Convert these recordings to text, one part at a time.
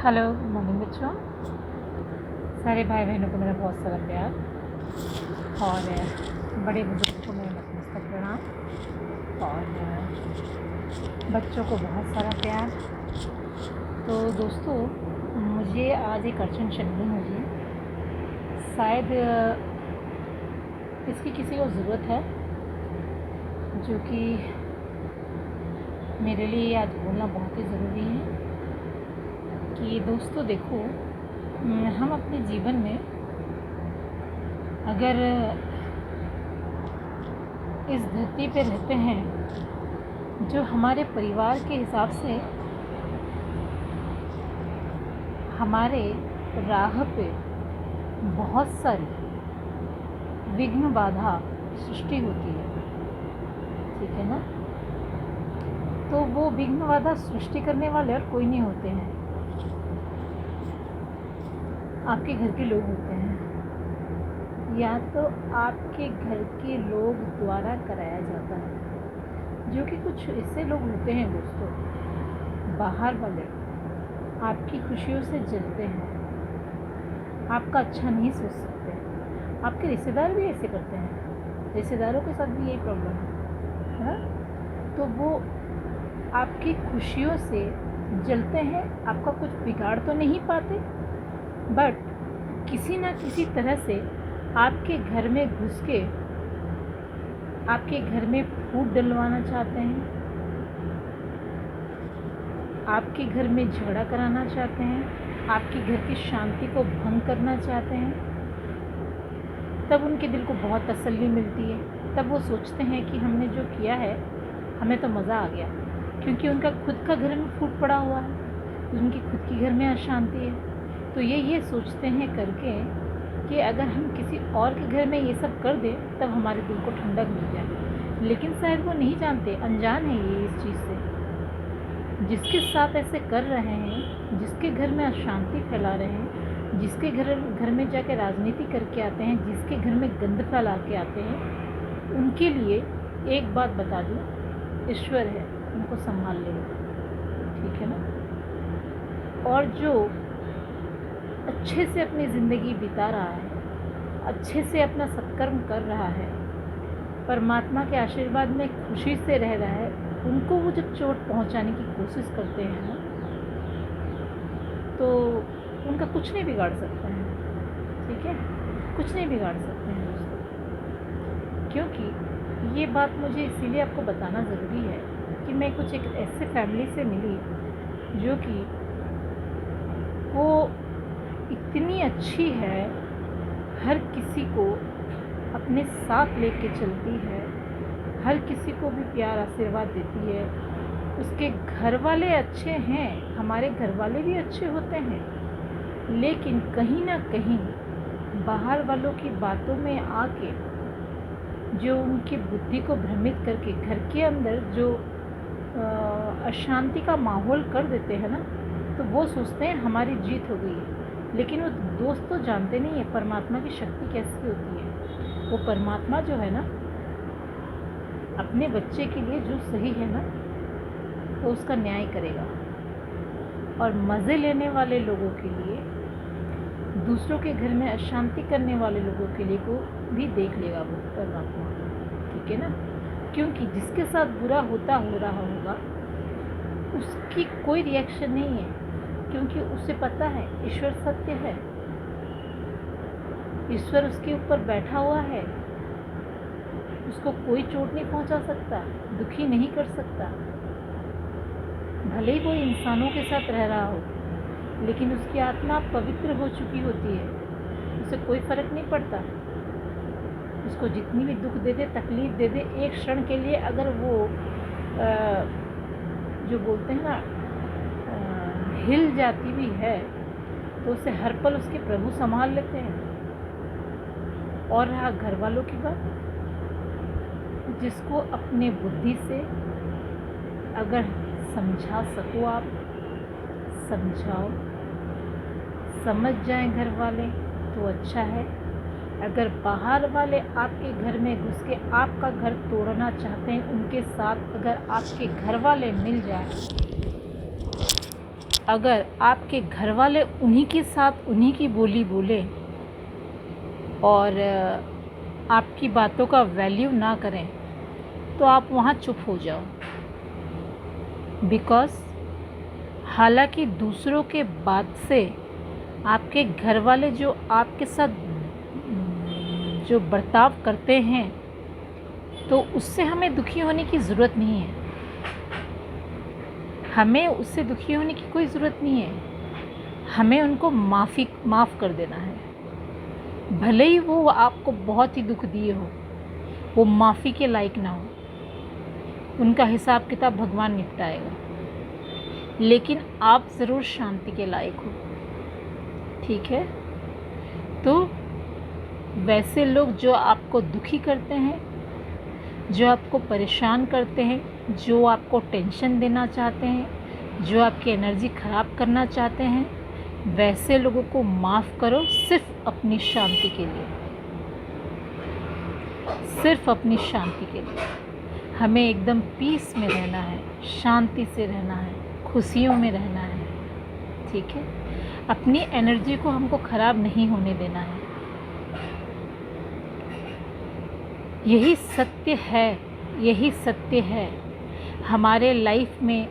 Hello good morning बच्चों। सारे भाई बहनों को मेरा बहुत सारा प्यार और बड़े बुजुर्गों को मेरा नतमस्तक प्रणाम और बच्चों को बहुत सारा प्यार। तो दोस्तों, मुझे आज एक अड़चन चल रही मुझे, शायद इसकी किसी को ज़रूरत है, जो कि मेरे लिए आज बोलना बहुत ही ज़रूरी है। कि दोस्तों देखो, हम अपने जीवन में अगर इस धरती पे रहते हैं, जो हमारे परिवार के हिसाब से हमारे राह पे बहुत सारी विघ्न बाधा सृष्टि होती है, ठीक है ना। तो वो विघ्न बाधा सृष्टि करने वाले और कोई नहीं होते हैं, आपके घर के लोग होते हैं, या तो आपके घर के लोग द्वारा कराया जाता है, जो कि कुछ ऐसे लोग होते हैं दोस्तों, बाहर वाले आपकी खुशियों से जलते हैं, आपका अच्छा नहीं सोच सकते। आपके रिश्तेदार भी ऐसे करते हैं, रिश्तेदारों के साथ भी यही प्रॉब्लम है ना। तो वो आपकी खुशियों से जलते हैं, आपका कुछ बिगाड़ तो नहीं पाते, बट किसी ना किसी तरह से आपके घर में घुस के आपके घर में फूट डलवाना चाहते हैं, आपके घर में झगड़ा कराना चाहते हैं, आपके घर की शांति को भंग करना चाहते हैं। तब उनके दिल को बहुत तसल्ली मिलती है, तब वो सोचते हैं कि हमने जो किया है हमें तो मज़ा आ गया, क्योंकि उनका खुद का घर में फूट पड़ा हुआ है, उनकी खुद की घर में अशांति है। तो ये सोचते हैं करके कि अगर हम किसी और के घर में ये सब कर दें तब हमारे दिल को ठंडक मिल जाए। लेकिन शायद वो नहीं जानते, अनजान है ये इस चीज़ से। जिसके साथ ऐसे कर रहे हैं, जिसके घर में अशांति फैला रहे हैं, जिसके घर में जाके राजनीति करके आते हैं, जिसके घर में गंद फैला के आते हैं, उनके लिए एक बात बता दूँ, ईश्वर है, उनको संभाल लेगा, ठीक है ना। और जो अच्छे से अपनी ज़िंदगी बिता रहा है, अच्छे से अपना सत्कर्म कर रहा है, परमात्मा के आशीर्वाद में खुशी से रह रहा है, उनको वो जब चोट पहुंचाने की कोशिश करते हैं ना, तो उनका कुछ नहीं बिगाड़ सकते हैं, ठीक है, कुछ नहीं बिगाड़ सकते हैं दोस्तों। क्योंकि ये बात मुझे इसीलिए आपको बताना ज़रूरी है कि मैं कुछ एक ऐसे फैमिली से मिली जो कि वो इतनी अच्छी है, हर किसी को अपने साथ लेके चलती है, हर किसी को भी प्यार आशीर्वाद देती है। उसके घर वाले अच्छे हैं, हमारे घर वाले भी अच्छे होते हैं, लेकिन कहीं ना कहीं बाहर वालों की बातों में आके जो उनकी बुद्धि को भ्रमित करके घर के अंदर जो अशांति का माहौल कर देते हैं ना, तो वो सोचते हैं हमारी जीत हो गई है। लेकिन वो दोस्त तो जानते नहीं है परमात्मा की शक्ति कैसी होती है। वो परमात्मा जो है ना, अपने बच्चे के लिए जो सही है ना, तो उसका न्याय करेगा। और मज़े लेने वाले लोगों के लिए, दूसरों के घर में अशांति करने वाले लोगों के लिए को भी देख लेगा वो परमात्मा, ठीक है ना। क्योंकि जिसके साथ बुरा हो रहा होगा उसकी कोई रिएक्शन नहीं है, क्योंकि उसे पता है ईश्वर सत्य है, ईश्वर उसके ऊपर बैठा हुआ है, उसको कोई चोट नहीं पहुंचा सकता, दुखी नहीं कर सकता। भले ही वो इंसानों के साथ रह रहा हो, लेकिन उसकी आत्मा पवित्र हो चुकी होती है, उसे कोई फर्क नहीं पड़ता। उसको जितनी भी दुख दे दे, तकलीफ़ दे दे, एक क्षण के लिए अगर वो जो बोलते हैं ना हिल जाती भी है, तो उसे हर पल उसके प्रभु संभाल लेते हैं। और रहा घर वालों की बात, जिसको अपने बुद्धि से अगर समझा सको आप, समझाओ, समझ जाएं घर वाले तो अच्छा है। अगर बाहर वाले आपके घर में घुस के आपका घर तोड़ना चाहते हैं, उनके साथ अगर आपके घर वाले मिल जाए अगर आपके घर वाले उन्हीं के साथ उन्हीं की बोली बोले और आपकी बातों का वैल्यू ना करें, तो आप वहाँ चुप हो जाओ। बिकॉज़ हालांकि दूसरों के बात से आपके घर वाले जो आपके साथ जो बर्ताव करते हैं, तो उससे हमें दुखी होने की ज़रूरत नहीं है। हमें उससे दुखी होने की कोई ज़रूरत नहीं है। हमें उनको माफ़ कर देना है। भले ही वो आपको बहुत ही दुख दिए हो, वो माफ़ी के लायक ना हो, उनका हिसाब किताब भगवान निपटाएगा, लेकिन आप ज़रूर शांति के लायक हो। ठीक है? तो वैसे लोग जो आपको दुखी करते हैं, जो आपको परेशान करते हैं, जो आपको टेंशन देना चाहते हैं, जो आपकी एनर्जी ख़राब करना चाहते हैं, वैसे लोगों को माफ़ करो, सिर्फ अपनी शांति के लिए। सिर्फ अपनी शांति के लिए। हमें एकदम पीस में रहना है, शांति से रहना है, खुशियों में रहना है। ठीक है? अपनी एनर्जी को हमको ख़राब नहीं होने देना है। यही सत्य है, यही सत्य है। हमारे लाइफ में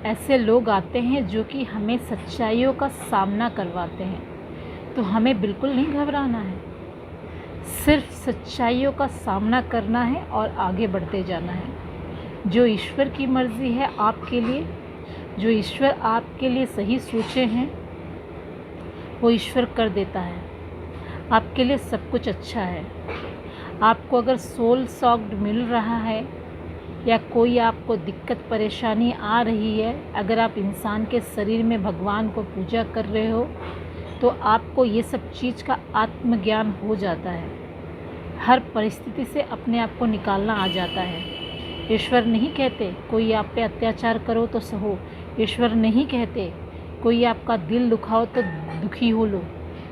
ऐसे लोग आते हैं जो कि हमें सच्चाइयों का सामना करवाते हैं, तो हमें बिल्कुल नहीं घबराना है। सिर्फ सच्चाइयों का सामना करना है और आगे बढ़ते जाना है। जो ईश्वर की मर्ज़ी है आपके लिए, जो ईश्वर आपके लिए सही सोचे हैं, वो ईश्वर कर देता है। आपके लिए सब कुछ अच्छा है। आपको अगर सोल सॉक्ड मिल रहा है या कोई आपको दिक्कत परेशानी आ रही है, अगर आप इंसान के शरीर में भगवान को पूजा कर रहे हो, तो आपको ये सब चीज़ का आत्मज्ञान हो जाता है। हर परिस्थिति से अपने आप को निकालना आ जाता है। ईश्वर नहीं कहते कोई आप पे अत्याचार करो तो सहो। ईश्वर नहीं कहते कोई आपका दिल दुखाओ तो दुखी हो लो।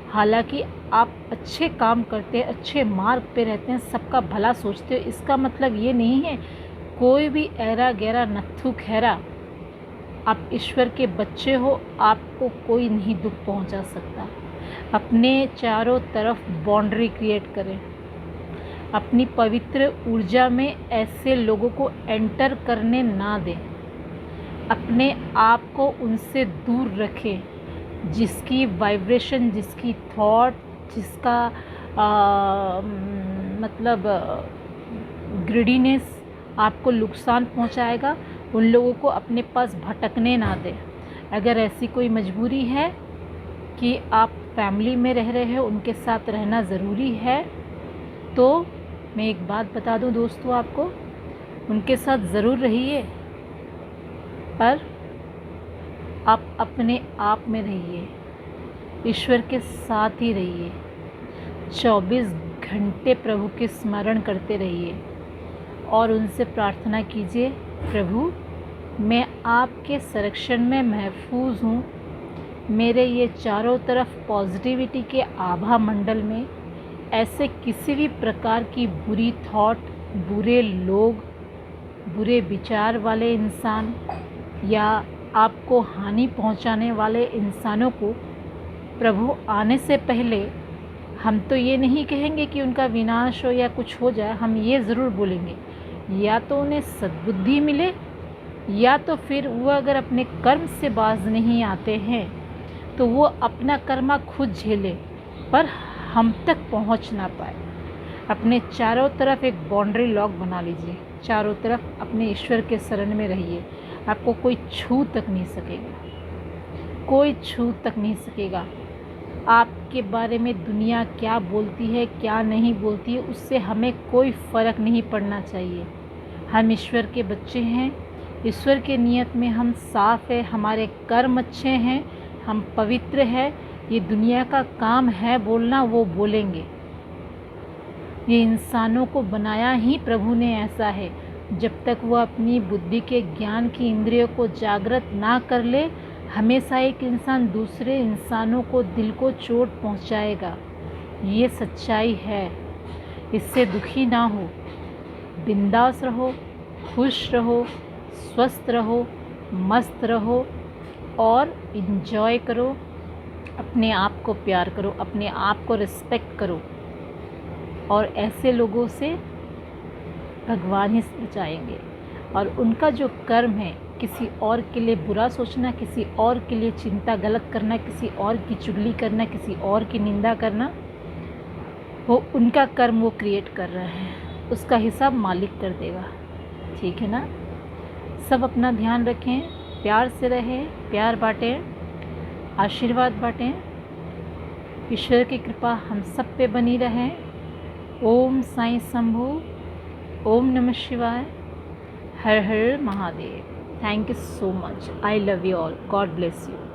हालांकि आप अच्छे काम करते हैं, अच्छे मार्ग पे रहते हैं, सबका भला सोचते हो, इसका मतलब ये नहीं है कोई भी ऐरा गैरा नत्थु खैरा। आप ईश्वर के बच्चे हो, आपको कोई नहीं दुख पहुंचा सकता। अपने चारों तरफ बाउंड्री क्रिएट करें। अपनी पवित्र ऊर्जा में ऐसे लोगों को एंटर करने ना दें। अपने आप को उनसे दूर रखें जिसकी वाइब्रेशन, जिसकी थॉट, जिसका मतलब ग्रीडीनेस आपको नुकसान पहुंचाएगा, उन लोगों को अपने पास भटकने ना दें। अगर ऐसी कोई मजबूरी है कि आप फैमिली में रह रहे हो, उनके साथ रहना ज़रूरी है, तो मैं एक बात बता दूं दोस्तों आपको, उनके साथ ज़रूर रहिए, पर आप अपने आप में रहिए, ईश्वर के साथ ही रहिए। 24 घंटे प्रभु के स्मरण करते रहिए और उनसे प्रार्थना कीजिए, प्रभु मैं आपके संरक्षण में महफूज हूँ। मेरे ये चारों तरफ पॉजिटिविटी के आभा मंडल में ऐसे किसी भी प्रकार की बुरी थॉट, बुरे लोग, बुरे विचार वाले इंसान या आपको हानि पहुंचाने वाले इंसानों को प्रभु आने से पहले, हम तो ये नहीं कहेंगे कि उनका विनाश हो या कुछ हो जाए, हम ये ज़रूर बोलेंगे या तो उन्हें सद्बुद्धि मिले, या तो फिर वो अगर अपने कर्म से बाज नहीं आते हैं तो वो अपना कर्मा खुद झेले, पर हम तक पहुंच ना पाए। अपने चारों तरफ एक बाउंड्री लॉक बना लीजिए, चारों तरफ अपने ईश्वर के शरण में रहिए। आपको कोई छू तक नहीं सकेगा, कोई छू तक नहीं सकेगा। आपके बारे में दुनिया क्या बोलती है, क्या नहीं बोलती है, उससे हमें कोई फ़र्क नहीं पड़ना चाहिए। हम ईश्वर के बच्चे हैं, ईश्वर के नियत में हम साफ़ है, हमारे कर्म अच्छे हैं, हम पवित्र हैं। ये दुनिया का काम है बोलना, वो बोलेंगे। ये इंसानों को बनाया ही प्रभु ने ऐसा है। जब तक वो अपनी बुद्धि के ज्ञान की इंद्रियों को जागृत ना कर ले, हमेशा एक इंसान दूसरे इंसानों को दिल को चोट पहुंचाएगा। ये सच्चाई है। इससे दुखी ना हो, बिंदास रहो, खुश रहो, स्वस्थ रहो, मस्त रहो, और इन्जॉय करो, अपने आप को प्यार करो, अपने आप को रिस्पेक्ट करो। और ऐसे लोगों से भगवान ही बचाएंगे। और उनका जो कर्म है, किसी और के लिए बुरा सोचना, किसी और के लिए चिंता गलत करना, किसी और की चुगली करना, किसी और की निंदा करना, वो उनका कर्म वो क्रिएट कर रहा है, उसका हिसाब मालिक कर देगा। ठीक है ना? सब अपना ध्यान रखें, प्यार से रहें, प्यार बांटें, आशीर्वाद बांटें। ईश्वर की कृपा हम सब पे बनी रहे। ओम साईं शंभू, ओम नमः शिवाय, Har Har Mahadev. Thank you so much. I love you all. God bless you.